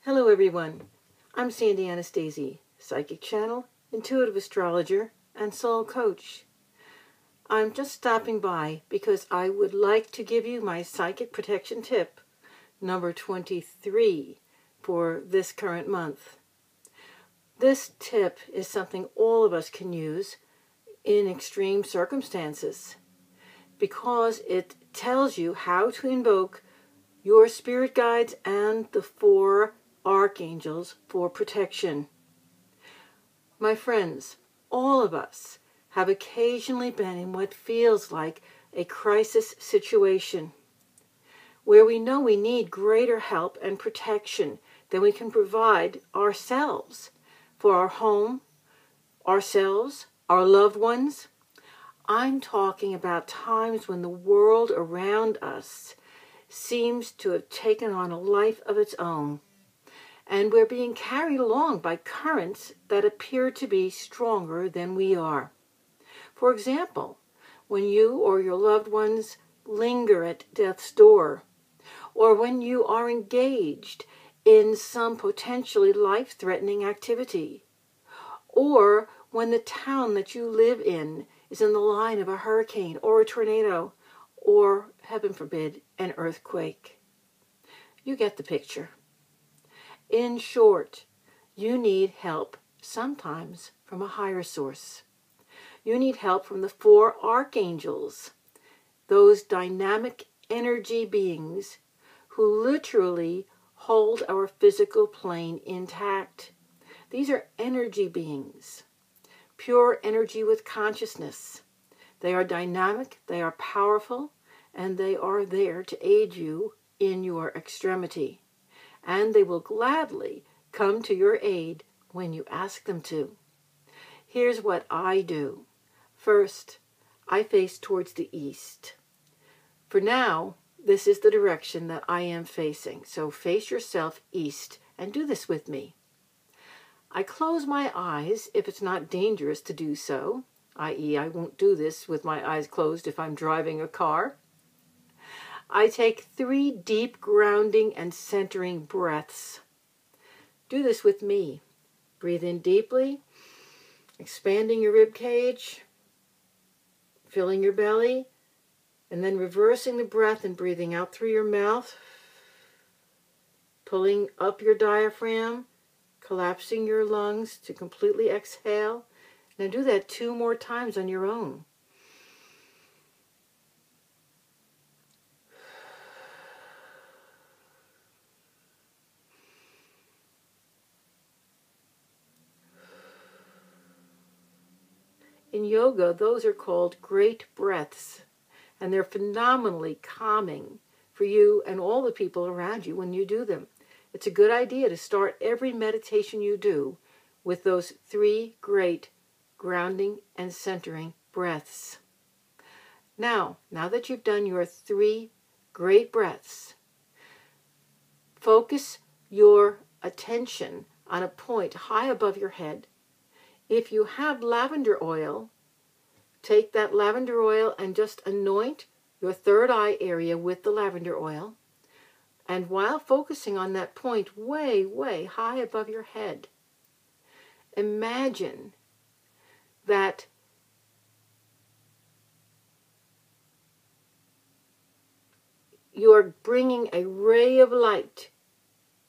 Hello everyone, I'm Sandy Anastasi, psychic channel, intuitive astrologer, and soul coach. I'm just stopping by because I would like to give you my psychic protection tip, number 23, for this current month. This tip is something all of us can use in extreme circumstances because it tells you how to invoke your spirit guides and the Four Archangels for protection. My friends, all of us have occasionally been in what feels like a crisis situation where we know we need greater help and protection than we can provide ourselves for our home, ourselves, our loved ones. I'm talking about times when the world around us seems to have taken on a life of its own, and we're being carried along by currents that appear to be stronger than we are. For example, when you or your loved ones linger at death's door, or when you are engaged in some potentially life-threatening activity, or when the town that you live in is in the line of a hurricane or a tornado, or, heaven forbid, an earthquake. You get the picture. In short, you need help sometimes from a higher source. You need help from the Four Archangels, those dynamic energy beings who literally hold our physical plane intact. These are energy beings, pure energy with consciousness. They are dynamic, they are powerful, and they are there to aid you in your extremity. And they will gladly come to your aid when you ask them to. Here's what I do. First, I face towards the east. For now, this is the direction that I am facing. So face yourself east and do this with me. I close my eyes if it's not dangerous to do so, i.e. I won't do this with my eyes closed if I'm driving a car. I take 3 deep grounding and centering breaths. Do this with me. Breathe in deeply, expanding your rib cage, filling your belly, and then reversing the breath and breathing out through your mouth, pulling up your diaphragm, collapsing your lungs to completely exhale. Now do that 2 more times on your own. In yoga, those are called great breaths, and they're phenomenally calming for you and all the people around you when you do them. It's a good idea to start every meditation you do with those 3 great grounding and centering breaths. Now that you've done your 3 great breaths, focus your attention on a point high above your head. If you have lavender oil, take that lavender oil and just anoint your third eye area with the lavender oil. And while focusing on that point way, way high above your head, imagine that you're bringing a ray of light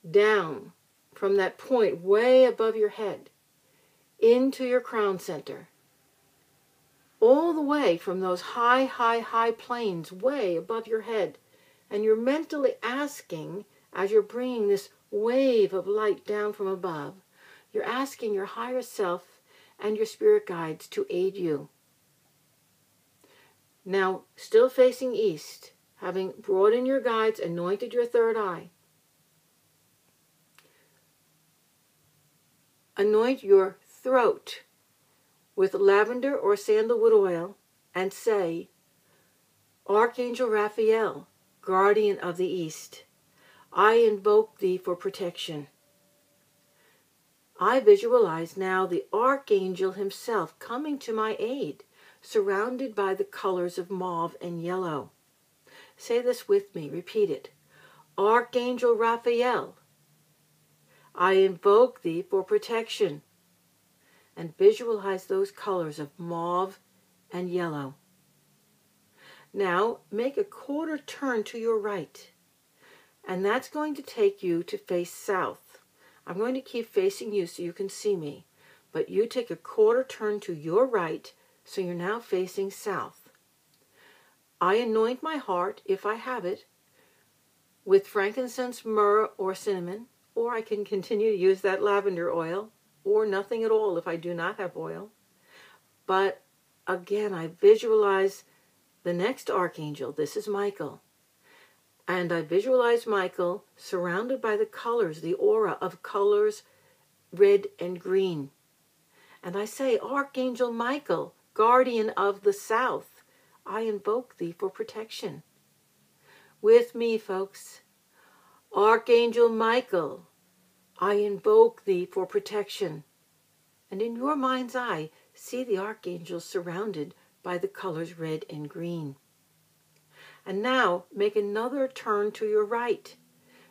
down from that point way above your head into your crown center, all the way from those high planes way above your head. And you're mentally asking, as you're bringing this wave of light down from above, you're asking your higher self and your spirit guides to aid you. Now, still facing east, having brought in your guides, anointed your third eye, anoint your throat with lavender or sandalwood oil and say, Archangel Raphael, guardian of the East, I invoke thee for protection. I visualize now the Archangel himself coming to my aid, surrounded by the colors of mauve and yellow. Say this with me. Repeat it. Archangel Raphael, I invoke thee for protection. And visualize those colors of mauve and yellow. Now make a quarter turn to your right. And that's going to take you to face south. I'm going to keep facing you so you can see me. But you take a quarter turn to your right, so you're now facing south. I anoint my heart, if I have it, with frankincense, myrrh, or cinnamon, or I can continue to use that lavender oil, or nothing at all if I do not have oil. But again, I visualize the next archangel. This is Michael. And I visualize Michael surrounded by the colors, the aura of colors, red and green. And I say, Archangel Michael, guardian of the south, I invoke thee for protection. With me, folks. Archangel Michael, I invoke thee for protection. And in your mind's eye, see the archangels surrounded by the colors red and green. And now make another turn to your right.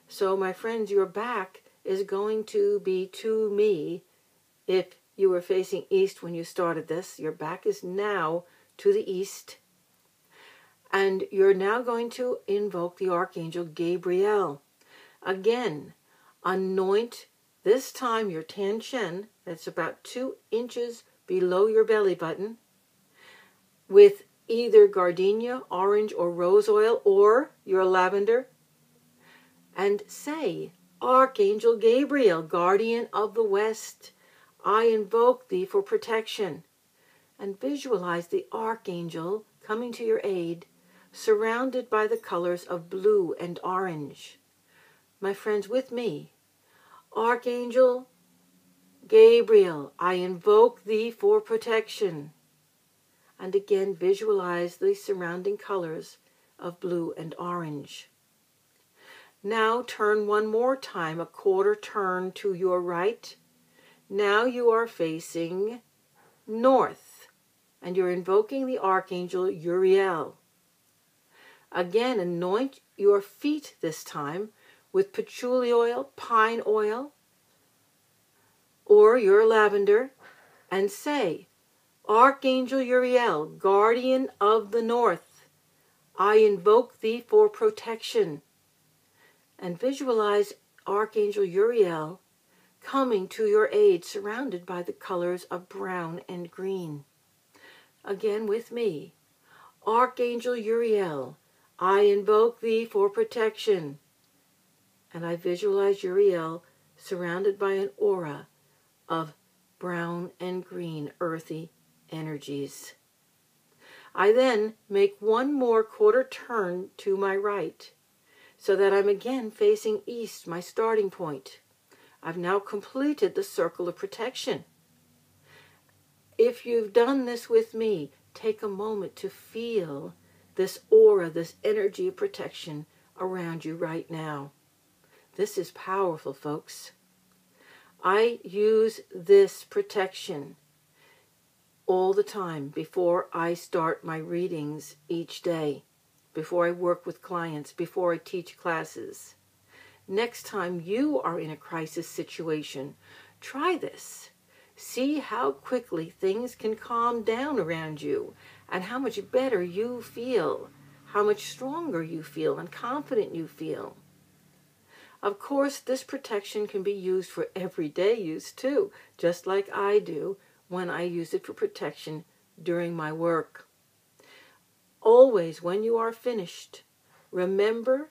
So, my friends, your back is going to be to me. If you were facing east when you started this, your back is now to the east. And you're now going to invoke the Archangel Gabriel. Again, anoint, this time your Tan Shen, that's about 2 inches below your belly button, with either gardenia, orange, or rose oil, or your lavender, and say, Archangel Gabriel, guardian of the west, I invoke thee for protection. And visualize the archangel coming to your aid, surrounded by the colors of blue and orange. My friends, with me, Archangel Gabriel, I invoke thee for protection. And again, visualize the surrounding colors of blue and orange. Now turn one more time, a quarter turn to your right. Now you are facing north, and you're invoking the Archangel Uriel. Again, anoint your feet this time with patchouli oil, pine oil, or your lavender, and say, Archangel Uriel, guardian of the north, I invoke thee for protection. And visualize Archangel Uriel coming to your aid, surrounded by the colors of brown and green. Again with me, Archangel Uriel, I invoke thee for protection. And I visualize Uriel surrounded by an aura of brown and green earthy energies. I then make one more quarter turn to my right, so that I'm again facing east, my starting point. I've now completed the circle of protection. If you've done this with me, take a moment to feel this aura, this energy of protection around you right now. This is powerful, folks. I use this protection all the time before I start my readings each day, before I work with clients, before I teach classes. Next time you are in a crisis situation, try this. See how quickly things can calm down around you and how much better you feel, how much stronger you feel and confident you feel. Of course, this protection can be used for everyday use too, just like I do when I use it for protection during my work. Always, when you are finished, remember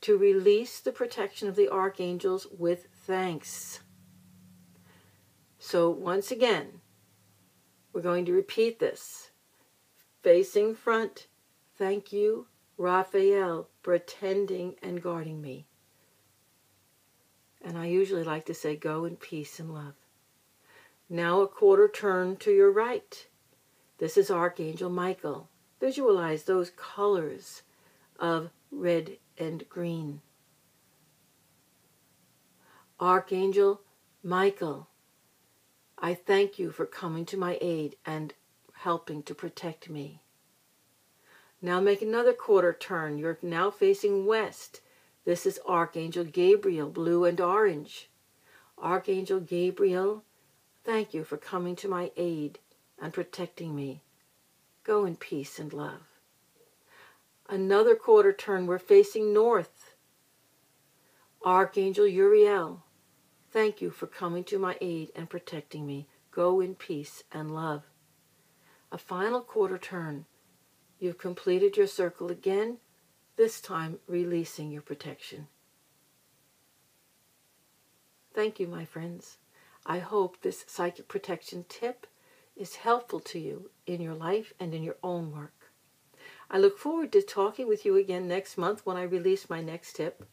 to release the protection of the archangels with thanks. So once again, we're going to repeat this. Facing front, thank you, Raphael, for attending and guarding me. And I usually like to say, go in peace and love. Now a quarter turn to your right. This is Archangel Michael. Visualize those colors of red and green. Archangel Michael, I thank you for coming to my aid and helping to protect me. Now make another quarter turn. You're now facing west. This is Archangel Gabriel, blue and orange. Archangel Gabriel, thank you for coming to my aid and protecting me. Go in peace and love. Another quarter turn, we're facing north. Archangel Uriel, thank you for coming to my aid and protecting me. Go in peace and love. A final quarter turn. You've completed your circle again, this time releasing your protection. Thank you, my friends. I hope this psychic protection tip is helpful to you in your life and in your own work. I look forward to talking with you again next month when I release my next tip.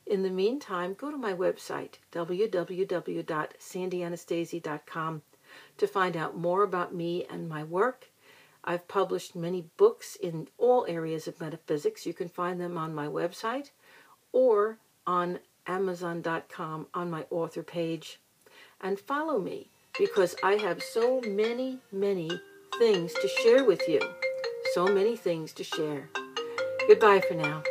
In the meantime, go to my website, www.sandyanastasi.com, to find out more about me and my work. I've published many books in all areas of metaphysics. You can find them on my website or on Amazon.com on my author page. And follow me, because I have so many, many things to share with you. So many things to share. Goodbye for now.